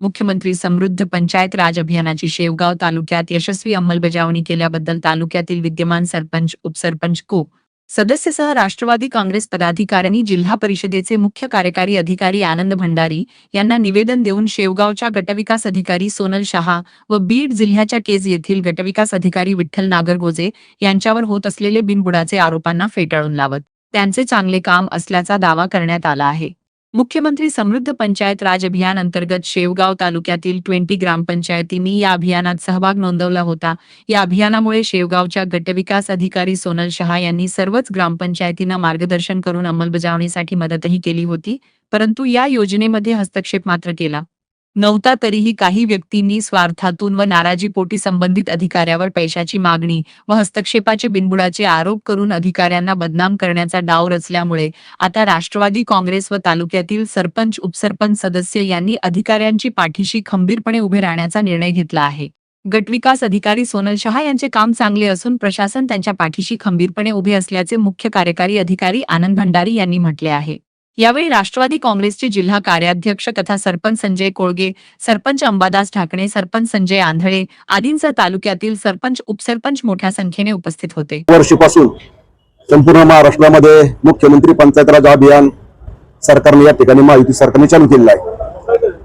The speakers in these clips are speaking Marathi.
मुख्यमंत्री समृद्ध पंचायत राज अभियानाची शेवगाव तालुक्यात यशस्वी अंमलबजावणी केल्याबद्दल तालुक्यातील विद्यमान सरपंच, उपसरपंच, सदस्यासह राष्ट्रवादी काँग्रेस पदाधिकाऱ्यांनी जिल्हा परिषदेचे मुख्य कार्यकारी अधिकारी आनंद भंडारी यांना निवेदन देऊन शेवगावच्या गटविकास अधिकारी सोनल शहा व बीड जिल्ह्याच्या केज येथील गटविकास अधिकारी विठ्ठल नागरगोजे यांच्यावर होत असलेले बिनबुडाचे आरोपांना फेटाळून लावत त्यांचे चांगले काम असल्याचा दावा करण्यात आला आहे। मुख्यमंत्री समृद्ध पंचायत राज अभियान अंतर्गत शेवगाव तालुक्यातील 20 ग्रामपंचायतींनी या अभियानात सहभाग नोंदवला होता। या अभियानामुळे शेवगावच्या गटविकास अधिकारी सोनल शहा यांनी सर्वच ग्रामपंचायतींना मार्गदर्शन करून अंमलबजावणीसाठी मदतही केली होती, परंतु या योजनेमध्ये हस्तक्षेप मात्र केला नव्हता। तरीही काही व्यक्तींनी स्वार्थातून व नाराजीपोटी संबंधित अधिकाऱ्यावर पैशाची मागणी व हस्तक्षेपाचे बिनबुडाचे आरोप करून अधिकाऱ्यांना बदनाम करण्याचा डाव रचल्यामुळे आता राष्ट्रवादी काँग्रेस व तालुक्यातील सरपंच, उपसरपंच सदस्य यांनी अधिकाऱ्यांची पाठीशी खंबीरपणे उभे राहण्याचा निर्णय घेतला आहे। गटविकास अधिकारी सोनल शहा यांचे काम चांगले असून प्रशासन त्यांच्या पाठीशी खंबीरपणे उभे असल्याचे मुख्य कार्यकारी अधिकारी आनंद भंडारी यांनी म्हटले आहे। यावेळी राष्ट्रवादी काँग्रेसचे जिल्हा कार्याध्यक्ष तथा सरपंच संजय कोळगे, सरपंच अंबादास ढाकणे, सरपंच संजय आंधळे आदींसह तालुक्यातील सरपंच, उपसरपंच मोठ्या संख्येने उपस्थित होते। वर्षापासून संपूर्ण महाराष्ट्रामध्ये मुख्यमंत्री पंचायत राज अभियान सरकारने या ठिकाणी महायुती सरकारने चालू केलेलं आहे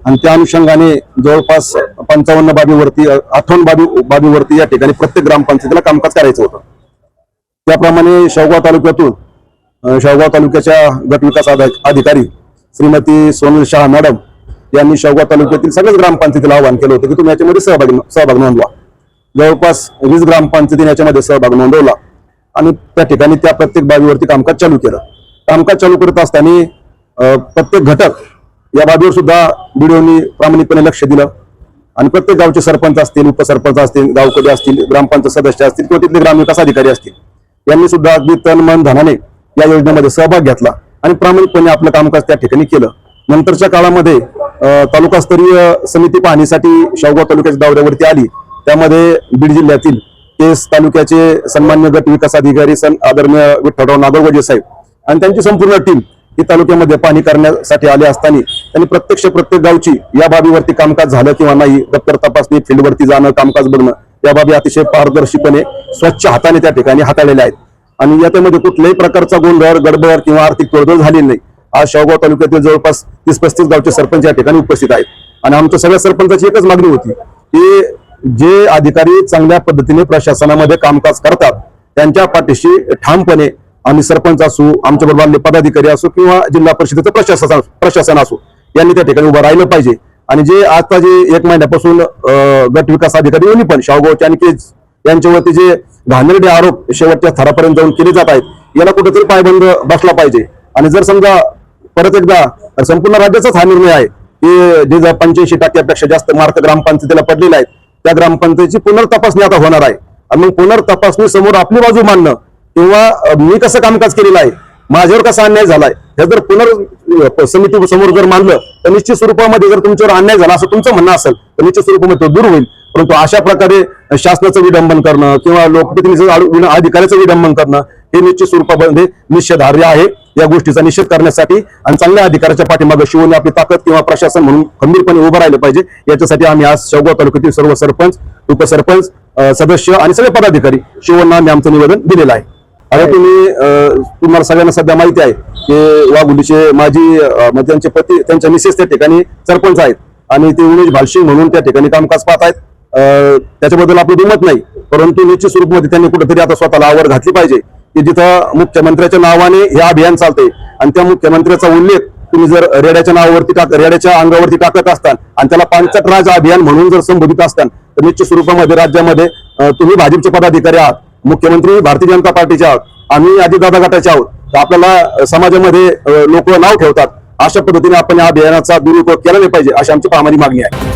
आणि त्या अनुषंगाने जवळपास 55 बाबीवरती 58 बाबीवरती या ठिकाणी प्रत्येक ग्रामपंचायतीला कामकाज करायचं होतं। त्याप्रमाणे शेवगाव तालुक्याच्या गटविकास अधिकारी श्रीमती सोनल शहा मॅडम यांनी शेवगाव तालुक्यातील सगळ्याच ग्रामपंचायतीला आवाहन केलं होतं की तुम्ही याच्यामध्ये सहभाग नोंदवा। जवळपास 20 ग्रामपंचायतीने याच्यामध्ये सहभाग नोंदवला आणि त्या ठिकाणी त्या प्रत्येक बाबीवरती कामकाज चालू केलं। कामकाज चालू करत असताना प्रत्येक घटक या बाबीवर सुद्धा बीडीओनी प्रामाणिकपणे लक्ष दिलं आणि प्रत्येक गावचे सरपंच असतील, उपसरपंच असतील, गावकरी असतील, ग्रामपंचायत सदस्य असतील किंवा तिथले ग्रामविकास अधिकारी असतील यांनी सुद्धा अगदी तन मन धनाने या योजनेमध्ये सहभाग घेतला आणि प्रामाणिकपणे आपलं कामकाज त्या ठिकाणी केलं। नंतरच्या काळामध्ये तालुकास्तरीय समिती पाहणीसाठी शेवगाव तालुक्याच्या दौऱ्यावरती आली। त्यामध्ये बीड जिल्ह्यातील केस तालुक्याचे सन्मान्य गट विकास अधिकारी आदरणीय विठ्ठलराव नागरगोजे साहेब आणि त्यांची संपूर्ण टीम ही तालुक्यामध्ये पाहणी करण्यासाठी आले असताना त्यांनी प्रत्येक गावची या बाबीवरती कामकाज झालं किंवा नाही, दप्तर तपासणी, फील्डवरती जाणं, कामकाज बघणं या बाबी अतिशय पारदर्शीपणे स्वच्छ हाताने त्या ठिकाणी हाताळलेल्या आहेत आणि याच्यामध्ये कुठल्याही प्रकारचा गोंधळ, गडबड किंवा आर्थिक तोडजोड झाली नाही। आज शेवगाव तालुक्यातील जवळपास 30-35 गावचे सरपंच या ठिकाणी उपस्थित आहेत आणि आमच्या सगळ्या सरपंचाची एकच मागणी होती की जे अधिकारी चांगल्या पद्धतीने प्रशासनामध्ये कामकाज करतात त्यांच्या पाठीशी ठामपणे आम्ही सरपंच असू, आमच्या बरोबर पदाधिकारी असो किंवा जिल्हा परिषदेचं प्रशासन असो यांनी त्या ठिकाणी उभं राहिलं पाहिजे। आणि जे आता जे 1 महिन्यापासून गट विकास अधिकारी यांनी पण शेवगावचे आणि केज यांच्यावरती जे घाणेरडे आरोप शेवटच्या थरापर्यंत जाऊन केले जात आहेत याला कुठेतरी पायबंद बसला पाहिजे। आणि जर समजा परत एकदा संपूर्ण राज्याचाच हा निर्णय आहे की जे 85% जास्त मार्क ग्रामपंचायतीला पडलेले आहेत त्या ग्रामपंचायतीची पुनर्तपासणी आता होणार आहे आणि मग पुनर्तपासणी समोर आपली बाजू मांडणं किंवा मी कसं कामकाज केलेलं आहे, माझ्यावर कसा अन्याय झालाय हे जर समिती समोर जर मांडलं तर निश्चित स्वरूपामध्ये जर तुमच्यावर अन्याय झाला असं तुमचं म्हणणं असेल तर निश्चित स्वरूपामध्ये तो दूर होईल। परंतु अशा प्रकारे शासनाचं विडंबन करणं किंवा लोकप्रतिनिधी अधिकाऱ्याचं विडंबन करणं हे निश्चित स्वरूपामध्ये निषेधार्ह आहे। या गोष्टीचा निषेध करण्यासाठी आणि चांगल्या अधिकाऱ्याच्या पाठीमागे शिवून आपली ताकद किंवा प्रशासन म्हणून खंबीरपणे उभं राहिलं पाहिजे याच्यासाठी आम्ही आज शेवगाव तालुक्यातील सर्व सरपंच, उपसरपंच, सदस्य आणि सगळे पदाधिकारी शिवून आम्ही आमचं निवेदन दिलेलं आहे। आता तुम्हाला सगळ्यांना सध्या माहिती आहे की वाघुलीचे माजी त्यांचे पती, त्यांच्या मिसेस त्या ठिकाणी सरपंच आहेत आणि ते उमेश भालसिंग म्हणून त्या ठिकाणी कामकाज पाहत आहेत। त्याच्याबद्दल आपली दुमत नाही, परंतु निश्चित स्वरूपामध्ये त्यांनी कुठेतरी आता स्वतःला आवर घातली पाहिजे की जिथं मुख्यमंत्र्याच्या नावाने हे अभियान चालतंय आणि त्या मुख्यमंत्र्याचा उल्लेख तुम्ही जर रेड्याच्या अंगावरती टाकत असताल आणि त्याला पंचायत राज अभियान म्हणून जर संबोधित असताल तर निश्चित स्वरूपामध्ये राज्यामध्ये तुम्ही भाजपचे पदाधिकारी आहात, मुख्यमंत्री भारतीय जनता पार्टीचे आहात, आम्ही अजितदादा गटाचे आहोत, तर आपल्याला समाजामध्ये लोक नाव ठेवतात। अशा पद्धतीने आपण या अभियानाचा दुरुपयोग केला नाही पाहिजे अशी आमची प्रामाणिक मागणी आहे।